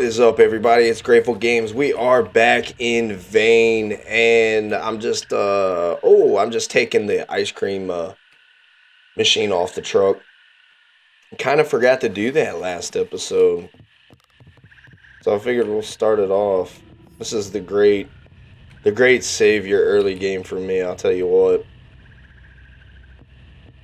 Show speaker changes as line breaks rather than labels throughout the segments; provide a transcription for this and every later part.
What is up, everybody? It's Grateful Games. We are back in vain, and I'm just taking the ice cream machine off the truck. Kind of forgot to do that last episode, so I figured we'll start it off. This is the great savior early game for me. I'll tell you what.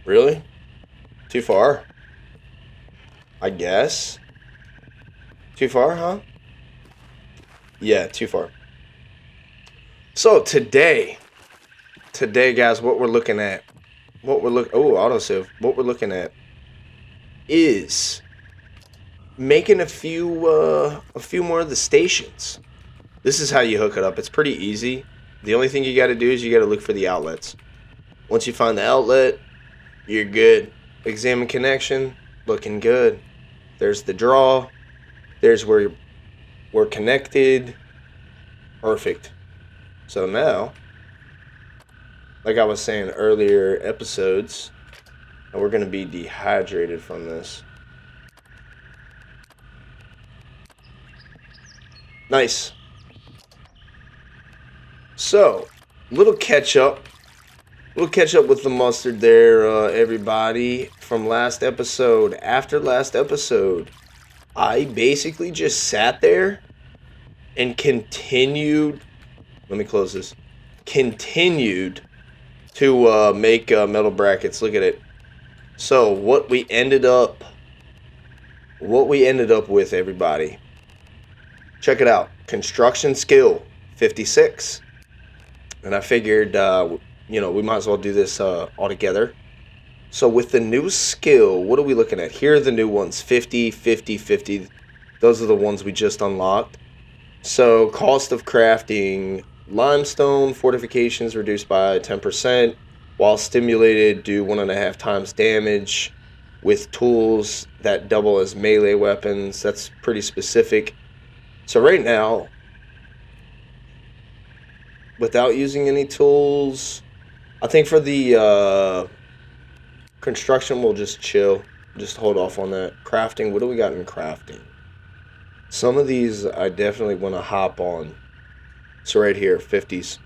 Really? Too far? I guess. Too far, huh? Yeah, too far. So today, guys, what we're looking at, autosave. What we're looking at is making a few more of the stations. This is how you hook it up. It's pretty easy. The only thing you got to do is you got to look for the outlets. Once you find the outlet, you're good. Examine connection, looking good. There's the draw. There's where we're connected. Perfect. So now, like I was saying earlier episodes, and we're going to be dehydrated from this. Nice. So, little catch up. Little catch up with the mustard there, everybody. From last episode. After last episode, I basically just sat there and continued. Let me close this. Continued to make metal brackets. Look at it. So, what we ended up with, everybody. Check it out. Construction skill 56. And I figured, we might as well do this all together. So with the new skill, what are we looking at? Here are the new ones. 50, 50, 50. Those are the ones we just unlocked. So cost of crafting limestone fortifications reduced by 10%. While stimulated, do 1.5 times damage with tools that double as melee weapons. That's pretty specific. So right now, without using any tools, I think for the construction, we'll just chill. Just hold off on that. Crafting, what do we got in crafting? Some of these I definitely want to hop on. So right here, 50s.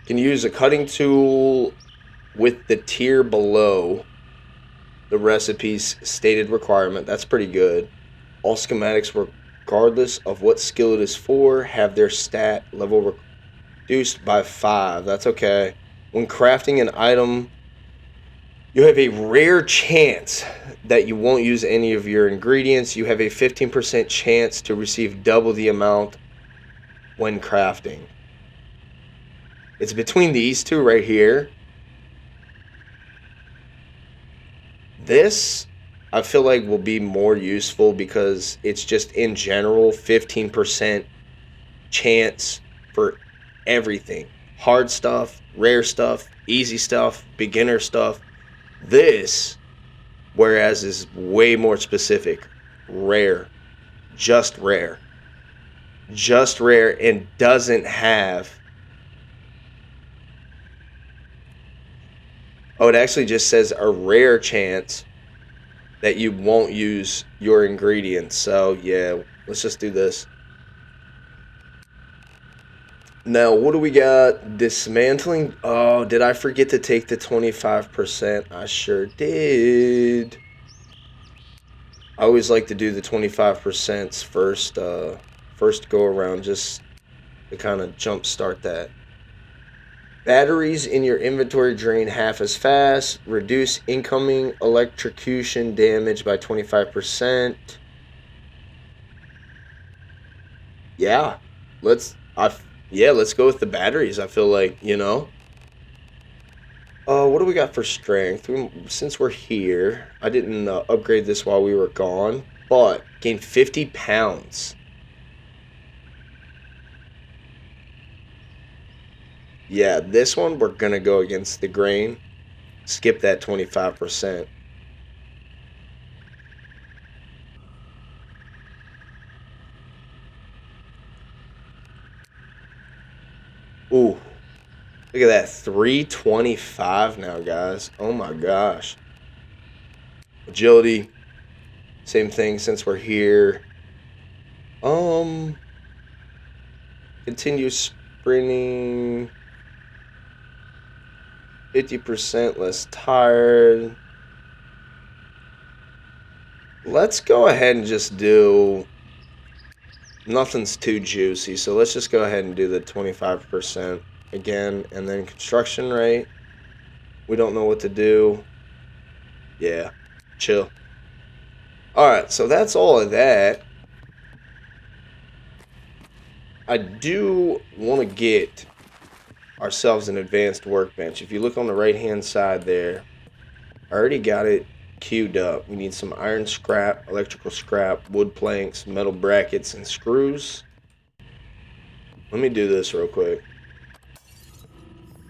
Can use a cutting tool with the tier below the recipe's stated requirement. That's pretty good. All schematics, regardless of what skill it is for, have their stat level reduced by 5. That's okay. When crafting an item, you have a rare chance that you won't use any of your ingredients. You have a 15% chance to receive double the amount when crafting. It's between these two right here. This, I feel like, will be more useful because it's just in general 15% chance for everything. Hard stuff, rare stuff, easy stuff, beginner stuff. This, whereas, is way more specific. Rare. Just rare. Just rare, and doesn't have... Oh, it actually just says a rare chance that you won't use your ingredients. So, yeah, let's just do this. Now, what do we got? Dismantling. Oh, did I forget to take the 25%? I sure did. I always like to do the 25% first go around, just to kind of jumpstart that. Batteries in your inventory drain half as fast. Reduce incoming electrocution damage by 25%. Yeah, let's go with the batteries. I feel like, what do we got for strength? Since we're here, I didn't upgrade this while we were gone, but gain 50 pounds. Yeah, this one we're gonna go against the grain. Skip that 25%. Ooh. Look at that, 325 now, guys. Oh my gosh. Agility, same thing since we're here. Continue sprinting. 50% less tired. Let's go ahead and just do... Nothing's too juicy, so let's just go ahead and do the 25% again. And then construction rate. We don't know what to do. Yeah, chill. Alright, so that's all of that. I do want to get ourselves an advanced workbench. If you look on the right hand side there, I already got it queued up. We need some iron scrap, electrical scrap, wood planks, metal brackets, and screws. Let me do this real quick.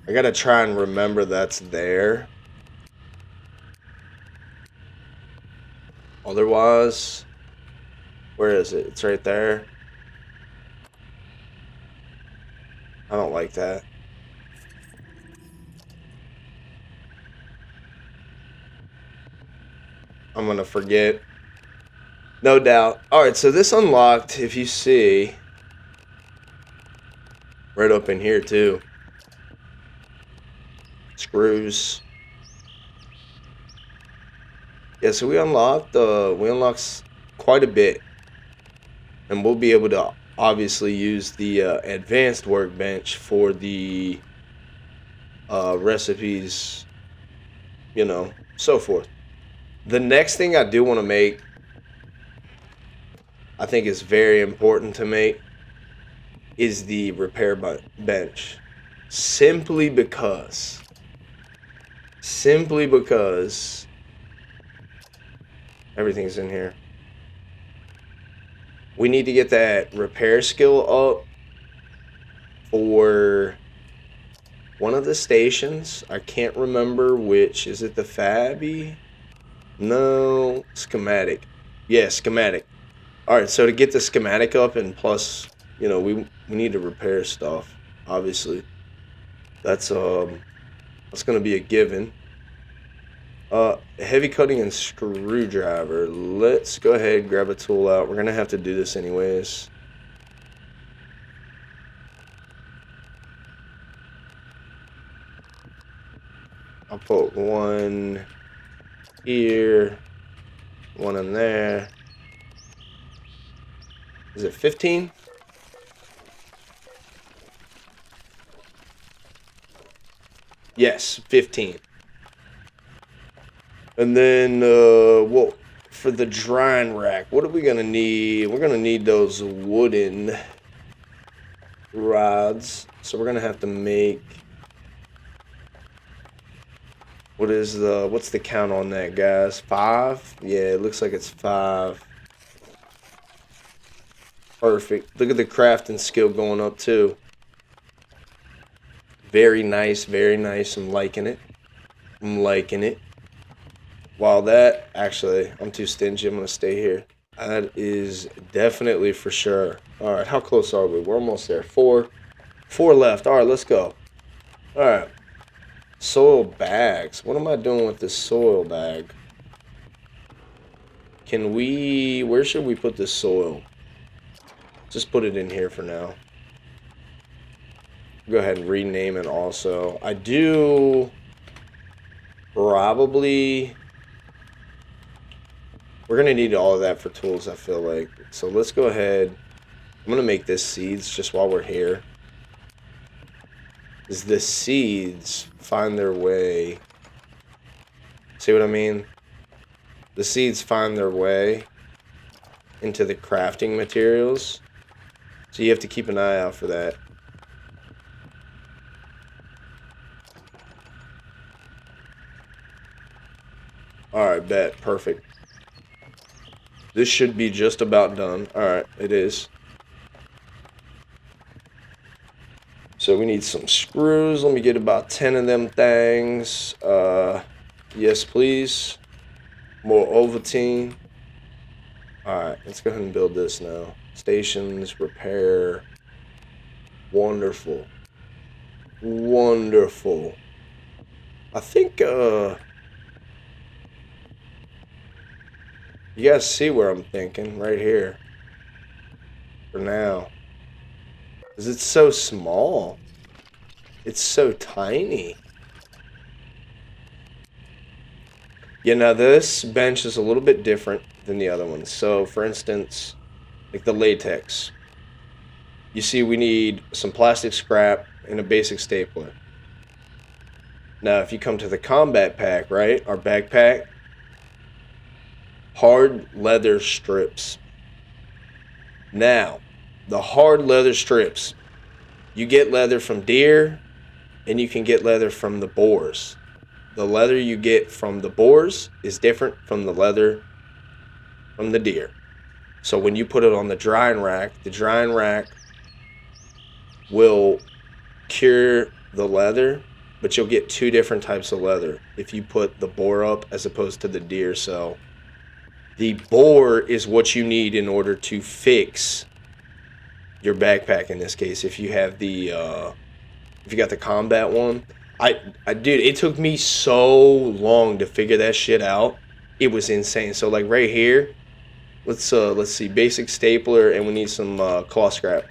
I gotta try and remember that's there. Otherwise, where is it? It's right there. I don't like that. I'm gonna forget. No doubt. Alright, so this unlocked, if you see, right up in here too. Screws. Yeah, so we unlocked quite a bit. And we'll be able to obviously use the advanced workbench for the recipes, you know, so forth. The next thing I do want to make, I think is very important to make, is the repair bench. Simply because everything's in here. We need to get that repair skill up for one of the stations. I can't remember which. Is it the Fabby? No, schematic. Yeah, schematic. Alright, so to get the schematic up, and plus, you know, we need to repair stuff, obviously. That's gonna be a given. Heavy cutting and screwdriver. Let's go ahead and grab a tool out. We're gonna have to do this anyways. I'll put one here, one in there. Is it 15? Yes, 15. And then, well, for the drying rack, what are we gonna need? We're gonna need those wooden rods. So we're gonna have to make... what's the count on that, guys? 5? Yeah, it looks like it's 5. Perfect. Look at the crafting skill going up too. Very nice, very nice. I'm liking it. I'm liking it. While that, actually, I'm too stingy. I'm gonna stay here. That is definitely for sure. All right, how close are we? We're almost there. 4 left. All right, let's go. All right. Soil bags. What am I doing with this soil bag? Can we... Where should we put this soil? Just put it in here for now. Go ahead and rename it also. I do... Probably... We're going to need all of that for tools, I feel like. So let's go ahead. I'm going to make this seeds just while we're here. Is the seeds find their way... See what I mean? The seeds find their way into the crafting materials. So you have to keep an eye out for that. Alright, bet. Perfect. This should be just about done. Alright, it is. So we need some screws. Let me get about 10 of them things. Yes, please. More Ovaltine. Alright, let's go ahead and build this now. Stations, repair. Wonderful. Wonderful. I think, you guys see where I'm thinking, right here. for now. Because it's so small. It's so tiny. Yeah, now this bench is a little bit different than the other ones. So, for instance, like the latex. You see, we need some plastic scrap and a basic stapler. Now, if you come to the combat pack, right? Our backpack. Hard leather strips. Now, the hard leather strips. You get leather from deer, and you can get leather from the boars. The leather you get from the boars is different from the leather from the deer. So when you put it on the drying rack will cure the leather, but you'll get two different types of leather if you put the boar up as opposed to the deer. So the boar is what you need in order to fix your backpack in this case. If you have the if you got the combat one, dude, it took me so long to figure that shit out. It was insane. So like right here, let's see, basic stapler, and we need some cloth scrap.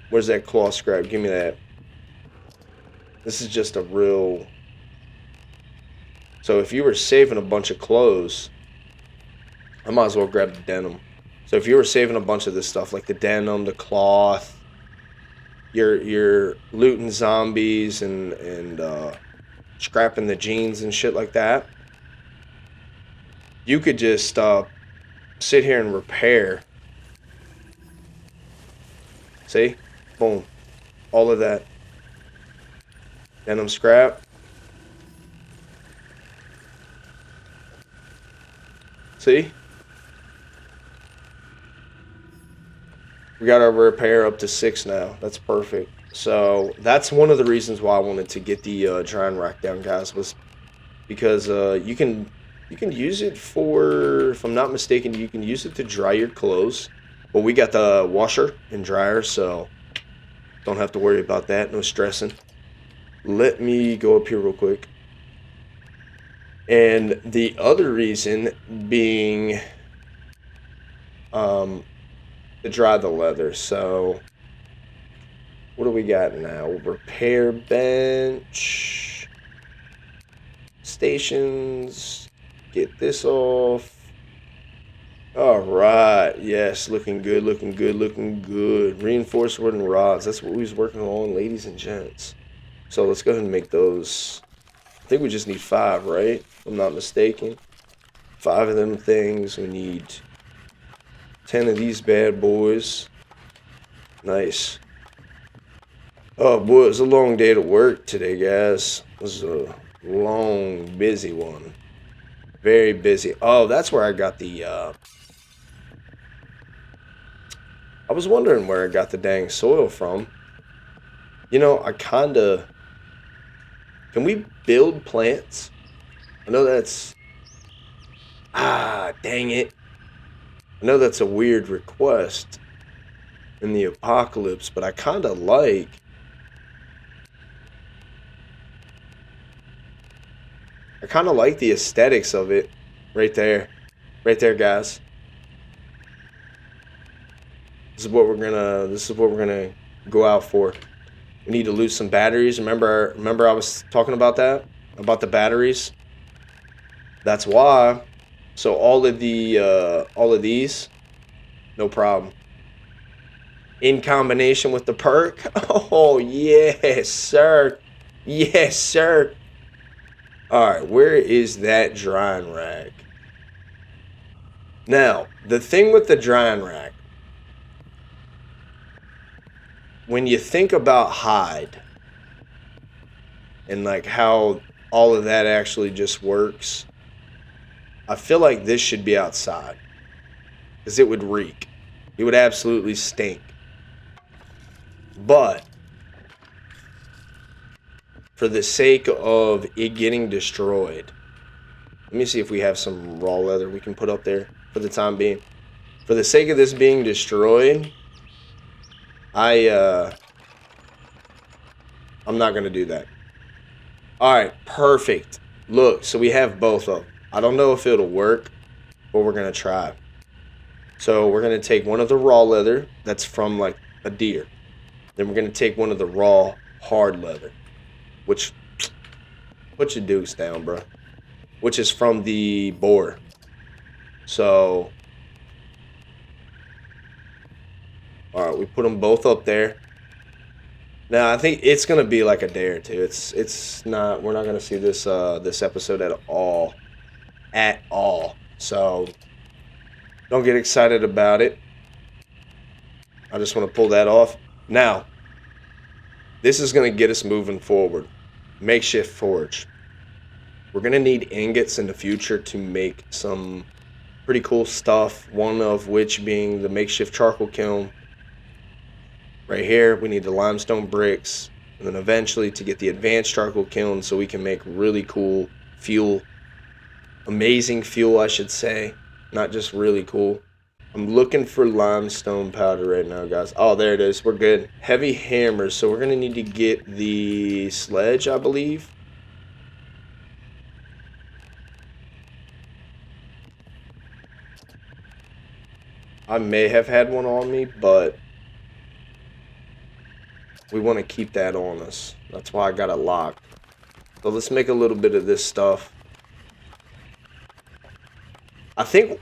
Where's that cloth scrap? Give me that. This is just a real. So if you were saving a bunch of clothes, I might as well grab the denim. So if you were saving a bunch of this stuff, like the denim, the cloth, you're looting zombies and scrapping the jeans and shit like that, you could just sit here and repair. See? Boom. All of that. Denim scrap. See? We got our repair up to 6 now. That's perfect. So that's one of the reasons why I wanted to get the drying rack down, guys, was because you can use it for, if I'm not mistaken, you can use it to dry your clothes. But we got the washer and dryer, so don't have to worry about that. No stressing. Let me go up here real quick. And the other reason being to dry the leather. So what do we got now? Repair bench. Stations. Get this off. Alright. Yes, looking good, looking good, looking good. Reinforced wooden rods. That's what we was working on, ladies and gents. So let's go ahead and make those. I think we just need 5, right? If I'm not mistaken. 5 of them things. We need 10 of these bad boys. Nice. Oh boy, it was a long day to work today, guys. It was a long, busy one. Very busy. Oh, that's where I got the I was wondering where I got the dang soil from. You know, I kinda... Can we build plants? I know that's... dang it. I know that's a weird request in the apocalypse, but I kind of like... I kind of like the aesthetics of it right there. Right there, guys. This is what we're gonna go out for. We need to lose some batteries. Remember I was talking about that? About the batteries? That's why. So all of these, no problem. In combination with the perk. Oh, yes, sir. Yes, sir. Alright, where is that drying rack? Now, the thing with the drying rack, when you think about hide, and like how all of that actually just works, I feel like this should be outside. Because it would reek. It would absolutely stink. But for the sake of it getting destroyed, let me see if we have some raw leather we can put up there for the time being. For the sake of this being destroyed, I'm not going to do that. Alright, perfect. Look, so we have both of them. I don't know if it'll work, but we're going to try. So we're going to take one of the raw leather that's from like a deer. Then we're going to take one of the raw hard leather, which, put your dukes down, bro, which is from the boar. So, all right, we put them both up there. Now I think it's gonna be like a day or two. It's not. We're not gonna see this this episode at all, at all. So don't get excited about it. I just want to pull that off. Now, this is gonna get us moving forward. Makeshift forge. We're gonna need ingots in the future to make some pretty cool stuff. One of which being the makeshift charcoal kiln. Right here, we need the limestone bricks, and then eventually to get the advanced charcoal kiln so we can make really cool fuel. Amazing fuel, I should say. Not just really cool. I'm looking for limestone powder right now, guys. Oh, there it is. We're good. Heavy hammers, so we're going to need to get the sledge, I believe. I may have had one on me, but we want to keep that on us. That's why I got it locked. So let's make a little bit of this stuff. I think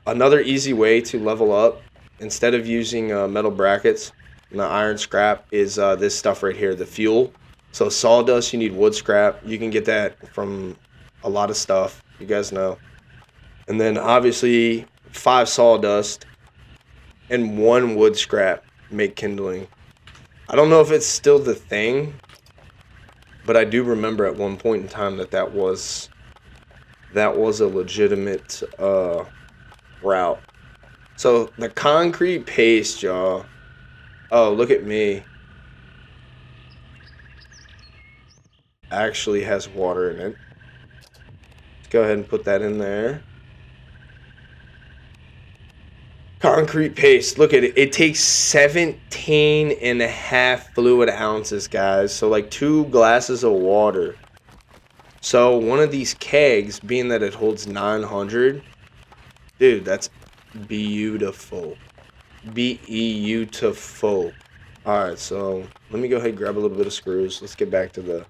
another easy way to level up, instead of using metal brackets and the iron scrap, is this stuff right here, the fuel. So sawdust, you need wood scrap. You can get that from a lot of stuff. You guys know. And then obviously 5 sawdust and 1 wood scrap make kindling. I don't know if it's still the thing, but I do remember at one point in time that was a legitimate route. So the concrete paste, y'all. Oh, look at me. Actually has water in it. Let's go ahead and put that in there. Concrete paste, look at it. It takes 17.5 fluid ounces, guys. So like 2 glasses of water. So one of these kegs, being that it holds 900, dude, that's beautiful. Beautiful. Alright, so let me go ahead and grab a little bit of screws. Let's get back to the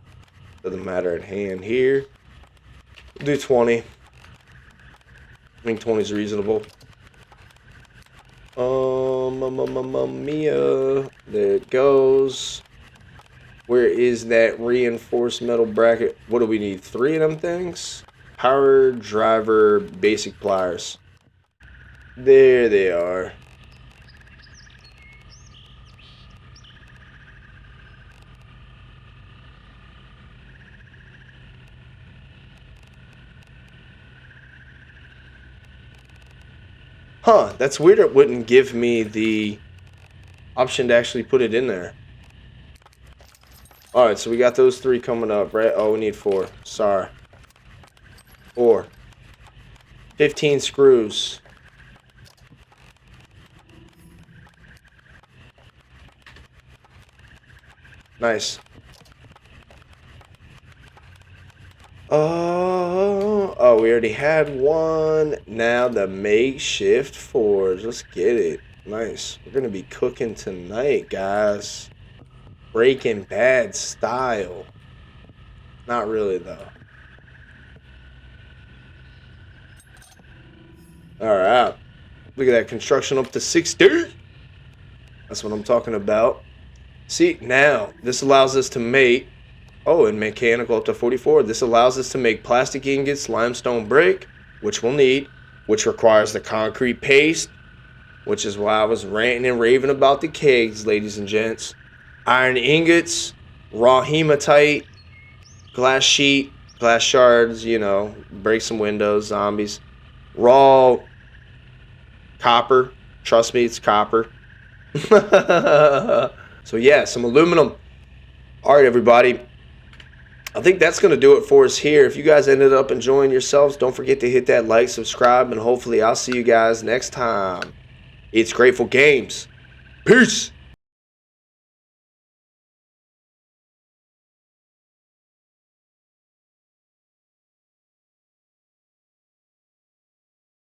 matter at hand here. We'll do 20. I think 20 is reasonable. Mamma mia. There it goes. Where is that reinforced metal bracket? What do we need? 3 of them things? Power driver basic pliers. There they are. Huh, that's weird it wouldn't give me the option to actually put it in there. Alright, so we got those 3 coming up, right? Oh, we need 4. Sorry. 4. 15 screws. Nice. Oh, we already had one. Now the makeshift forge. Let's get it. Nice. We're going to be cooking tonight, guys. Breaking Bad style. Not really, though. Alright. Look at that. Construction up to 60. That's what I'm talking about. See, now, this allows us to make... Oh, and mechanical up to 44. This allows us to make plastic ingots, limestone brick, which we'll need, which requires the concrete paste, which is why I was ranting and raving about the kegs, ladies and gents. Iron ingots, raw hematite, glass sheet, glass shards, you know, break some windows, zombies. Raw copper. Trust me, it's copper. So yeah, some aluminum. All right, everybody. I think that's going to do it for us here. If you guys ended up enjoying yourselves, don't forget to hit that like, subscribe, and hopefully I'll see you guys next time. It's Grateful Games. Peace.